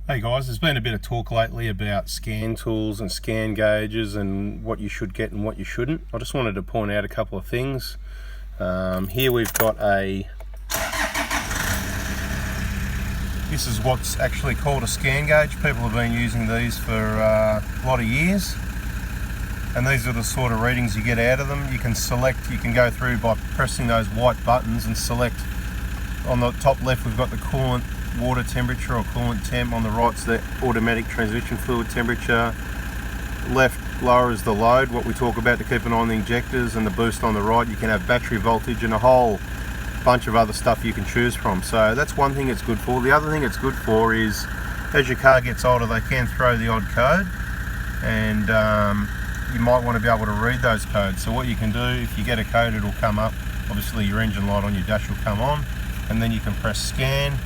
Hey guys, there's been a bit of talk lately about scan tools and scan gauges and what you should get and what you shouldn't. I just wanted to point out a couple of things. Here we've got this is what's actually called a scan gauge. People have been using these for a lot of years. And these are the sort of readings you get out of them. You can go through by pressing those white buttons and select. On the top left we've got the coolant water temperature or coolant temp. On the right's the automatic transmission fluid temperature. Lower is the load, what we talk about to keep an eye on the injectors, and the boost on the right. You can have battery voltage and a whole bunch of other stuff you can choose from. So that's one thing it's good for. The other thing it's good for is, as your car gets older, they can throw the odd code, and you might want to be able to read those codes. So what you can do, if you get a code, it'll come up. Obviously your engine light on your dash will come on, and then you can press scan,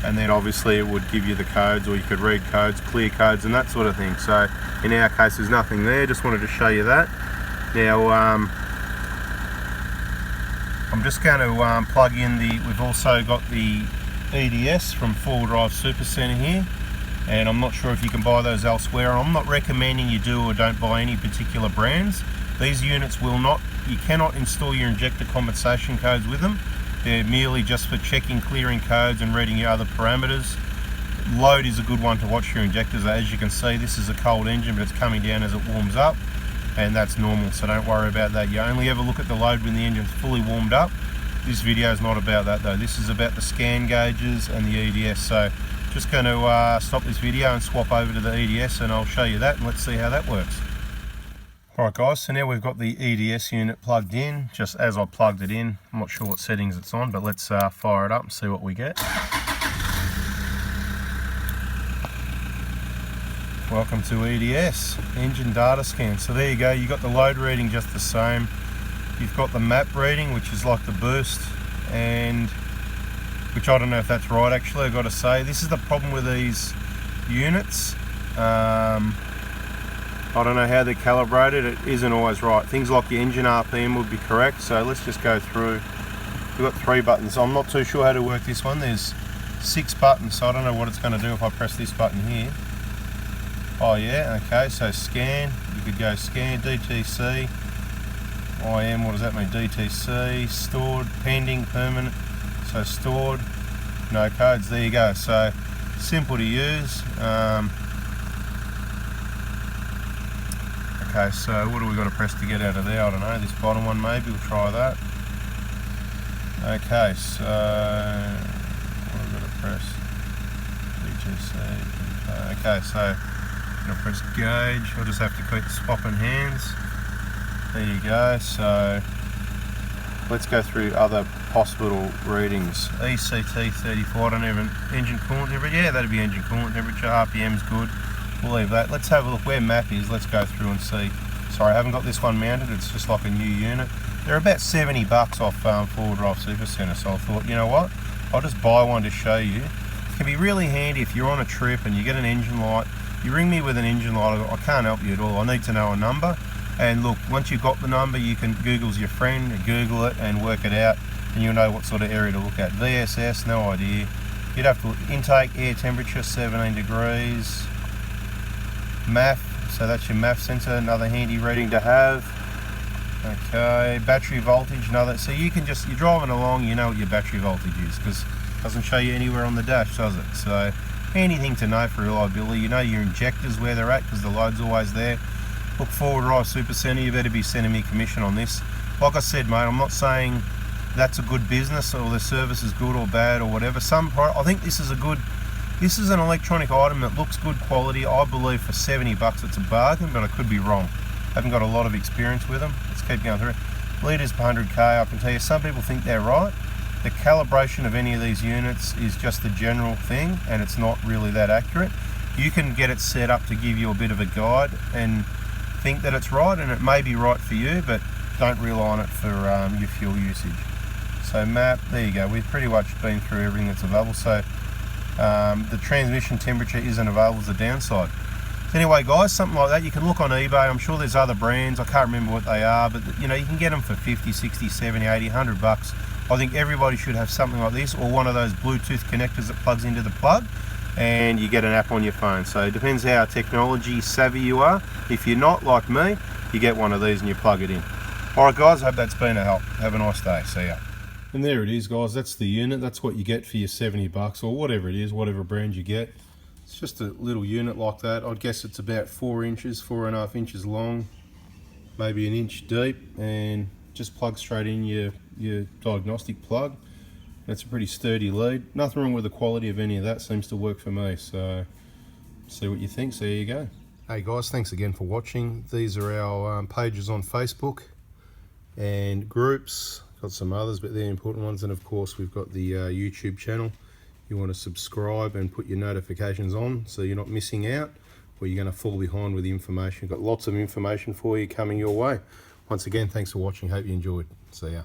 and then obviously it would give you the codes, or you could read codes, clear codes, and that sort of thing. So in our case there's nothing there. Just wanted to show you that. Now I'm just going to plug in we've also got the EDS from 4WD Super Centre here, and I'm not sure if you can buy those elsewhere. I'm not recommending you do or don't buy any particular brands. These units you cannot install your injector compensation codes with them. They're merely just for checking, clearing codes and reading your other parameters. Load is a good one to watch your injectors. As you can see, this is a cold engine, but it's coming down as it warms up, and that's normal, so don't worry about that. You only ever look at the load when the engine's fully warmed up. This video is not about that though. This is about the scan gauges and the EDS. So just going to stop this video and swap over to the EDS, and I'll show you that, and let's see how that works. Alright guys, so now we've got the EDS unit plugged in, just as I plugged it in. I'm not sure what settings it's on, but let's fire it up and see what we get. Welcome to EDS, engine data scan. So there you go, you got the load reading just the same. You've got the map reading, which is like the boost, and which I don't know if that's right actually, I've got to say. This is the problem with these units. I don't know how they're calibrated, it isn't always right. Things like your engine RPM would be correct, so let's just go through. We've got 3 buttons. I'm not too sure how to work this one. There's 6 buttons, so I don't know what it's going to do if I press this button here. Oh yeah, okay, so scan, you could go scan, DTC, IM, what does that mean, DTC, stored, pending, permanent, so stored, no codes, there you go. So simple to use. Okay, so what do we got to press to get out of there? I don't know, this bottom one maybe, we'll try that. Okay, so what have we got to press? DTC. Okay, so I'm going to press gauge. I'll just have to keep swapping hands. There you go. So let's go through other hospital readings. ECT 34, I don't have an engine coolant temperature. Yeah, that'd be engine coolant temperature. RPM's good. We'll leave that. Let's have a look where map is. Let's go through and see. Sorry, I haven't got this one mounted. It's just like a new unit. They're about $70 off 4WD Super Centre. So I thought, you know what? I'll just buy one to show you. It can be really handy if you're on a trip and you get an engine light. You ring me with an engine light. I can't help you at all. I need to know a number. And look, once you've got the number, you can Google's your friend, Google it and work it out, and you'll know what sort of area to look at. VSS, no idea. You'd have to look. Intake air temperature, 17 degrees. MAF, so that's your MAF sensor, another handy reading to have. Okay, battery voltage, another. So you can just, you're driving along, you know what your battery voltage is, because it doesn't show you anywhere on the dash, does it? So handy thing to know for reliability. You know your injectors, where they're at, because the load's always there. Look, 4WD Super Centre, you better be sending me commission on this. Like I said, mate, I'm not saying that's a good business or the service is good or bad or whatever. I think this is an electronic item that looks good quality. I believe for $70 it's a bargain, but I could be wrong. I haven't got a lot of experience with them. Let's keep going through. Litres per 100k, I can tell you, some people think they're right. The calibration of any of these units is just a general thing, and it's not really that accurate. You can get it set up to give you a bit of a guide and think that it's right, and it may be right for you, but don't rely on it for your fuel usage. So map, there you go. We've pretty much been through everything that's available. So the transmission temperature isn't available as a downside. So anyway guys, something like that, you can look on eBay. I'm sure there's other brands, I can't remember what they are, but you know, you can get them for 50, 60, 70, 80, $100. I think everybody should have something like this, or one of those Bluetooth connectors that plugs into the plug. and you get an app on your phone. So it depends how technology savvy you are. If you're not like me, you get one of these and you plug it in. Alright guys, I hope that's been a help. Have a nice day. See ya. And there it is guys, that's the unit. That's what you get for your 70 bucks or whatever it is, whatever brand you get. It's just a little unit like that. I'd guess it's about 4 inches, 4.5 inches long, maybe an inch deep, and just plug straight in your diagnostic plug. That's a pretty sturdy lead. Nothing wrong with the quality of any of that, seems to work for me. So see what you think. So there you go. Hey guys, thanks again for watching. These are our pages on Facebook and groups. Got some others, but they're important ones. And of course we've got the YouTube channel. You want to subscribe and put your notifications on so you're not missing out, or you're going to fall behind with the information. Got lots of information for you coming your way. Once again, thanks for watching. Hope you enjoyed. See ya.